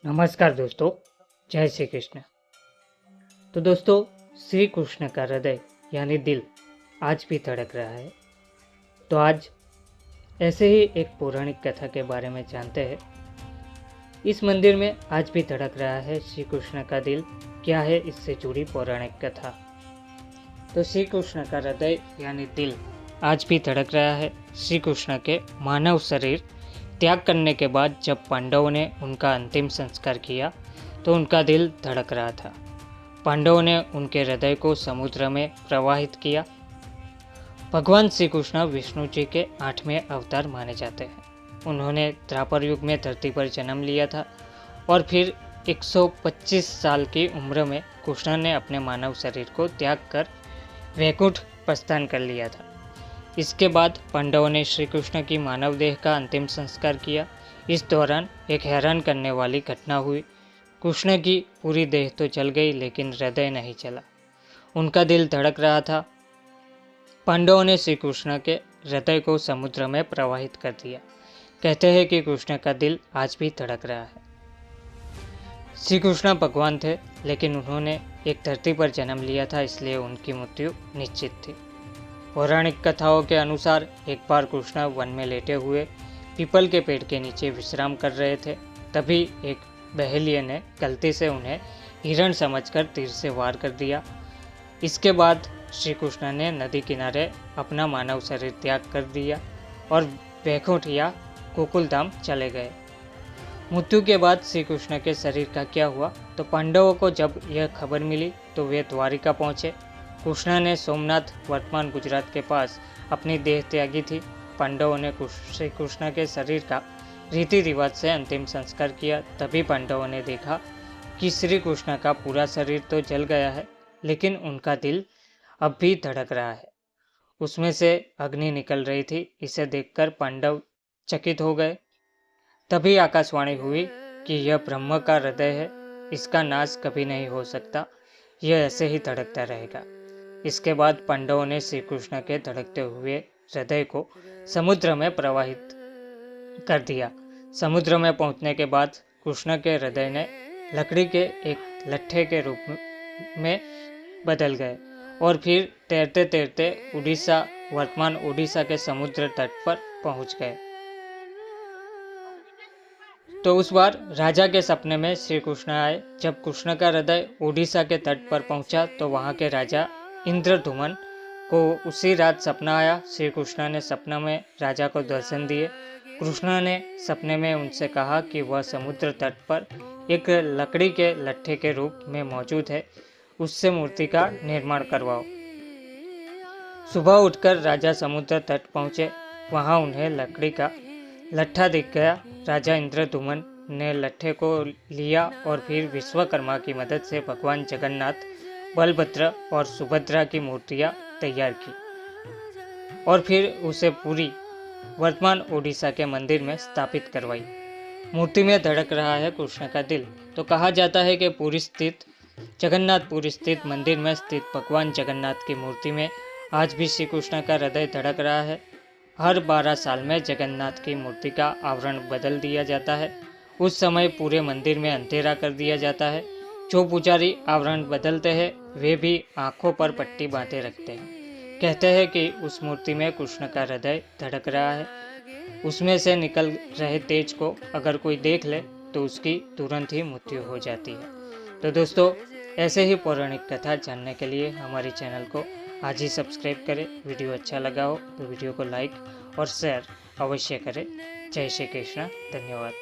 नमस्कार दोस्तों, जय श्री कृष्ण। तो दोस्तों, श्री कृष्ण का हृदय यानी दिल आज भी धड़क रहा है। तो आज ऐसे ही एक पौराणिक कथा के बारे में जानते हैं। इस मंदिर में आज भी धड़क रहा है श्री कृष्ण का दिल। क्या है इससे जुड़ी पौराणिक कथा? तो श्री कृष्ण का हृदय यानी दिल आज भी धड़क रहा है। श्री कृष्ण के मानव शरीर त्याग करने के बाद जब पांडवों ने उनका अंतिम संस्कार किया तो उनका दिल धड़क रहा था। पांडवों ने उनके हृदय को समुद्र में प्रवाहित किया। भगवान श्री कृष्ण विष्णु जी के 8वें अवतार माने जाते हैं। उन्होंने द्वापर युग में धरती पर जन्म लिया था और फिर 125 साल की उम्र में कृष्ण ने अपने मानव शरीर को त्याग कर वैकुंठ प्रस्थान कर लिया था। इसके बाद पांडवों ने श्री कृष्ण की मानव देह का अंतिम संस्कार किया। इस दौरान एक हैरान करने वाली घटना हुई। कृष्ण की पूरी देह तो जल गई लेकिन हृदय नहीं चला। उनका दिल धड़क रहा था। पांडवों ने श्री कृष्ण के हृदय को समुद्र में प्रवाहित कर दिया। कहते हैं कि कृष्ण का दिल आज भी धड़क रहा है। श्री कृष्ण भगवान थे लेकिन उन्होंने एक धरती पर जन्म लिया था, इसलिए उनकी मृत्यु निश्चित थी। पौराणिक कथाओं के अनुसार एक बार कृष्ण वन में लेटे हुए पीपल के पेड़ के नीचे विश्राम कर रहे थे। तभी एक बहेलिये ने गलती से उन्हें हिरण समझकर तीर से वार कर दिया। इसके बाद श्री कृष्ण ने नदी किनारे अपना मानव शरीर त्याग कर दिया और वैकुंठ या गोकुल धाम चले गए। मृत्यु के बाद श्री कृष्ण के शरीर का क्या हुआ? तो पांडवों को जब यह खबर मिली तो वे द्वारिका पहुंचे। कृष्ण ने सोमनाथ वर्तमान गुजरात के पास अपनी देह त्यागी थी। पांडवों ने श्री कृष्ण के शरीर का रीति रिवाज से अंतिम संस्कार किया। तभी पांडवों ने देखा कि श्री कृष्ण का पूरा शरीर तो जल गया है लेकिन उनका दिल अब भी धड़क रहा है। उसमें से अग्नि निकल रही थी। इसे देखकर पांडव चकित हो गए। तभी आकाशवाणी हुई कि यह ब्रह्म का हृदय है, इसका नाश कभी नहीं हो सकता, यह ऐसे ही धड़कता रहेगा। इसके बाद पांडवों ने श्री कृष्ण के धड़कते हुए हृदय को समुद्र में प्रवाहित कर दिया। समुद्र में पहुंचने के बाद कृष्ण के हृदय ने लकड़ी के एक लट्ठे के रूप में बदल गए और फिर तैरते तैरते उड़ीसा, वर्तमान उड़ीसा के समुद्र तट पर पहुंच गए। तो उस बार राजा के सपने में श्री कृष्ण आए। जब कृष्ण का हृदय उड़ीसा के तट पर पहुंचा तो वहां के राजा इंद्रधुमन को उसी रात सपना आया। श्री कृष्ण ने सपना में राजा को दर्शन दिए। कृष्ण ने सपने में उनसे कहा कि वह समुद्र तट पर एक लकड़ी के लट्ठे के रूप में मौजूद है, उससे मूर्ति का निर्माण करवाओ। सुबह उठकर राजा समुद्र तट पहुंचे। वहां उन्हें लकड़ी का लट्ठा दिख गया। राजा इंद्रधुमन ने लट्ठे को लिया और फिर विश्वकर्मा की मदद से भगवान जगन्नाथ, बलभद्र और सुभद्रा की मूर्तियां तैयार की और फिर उसे पूरी वर्तमान ओडिशा के मंदिर में स्थापित करवाई। मूर्ति में धड़क रहा है कृष्ण का दिल। तो कहा जाता है कि जगन्नाथपुरी स्थित मंदिर में स्थित भगवान जगन्नाथ की मूर्ति में आज भी श्री कृष्ण का हृदय धड़क रहा है। हर 12 साल में जगन्नाथ की मूर्ति का आवरण बदल दिया जाता है। उस समय पूरे मंदिर में अंधेरा कर दिया जाता है। जो पुजारी आवरण बदलते हैं वे भी आंखों पर पट्टी बांधे रखते हैं। कहते हैं कि उस मूर्ति में कृष्ण का हृदय धड़क रहा है। उसमें से निकल रहे तेज को अगर कोई देख ले तो उसकी तुरंत ही मृत्यु हो जाती है। तो दोस्तों, ऐसे ही पौराणिक कथा जानने के लिए हमारे चैनल को आज ही सब्सक्राइब करें। वीडियो अच्छा लगा हो तो वीडियो को लाइक और शेयर अवश्य करें। जय श्री कृष्ण। धन्यवाद।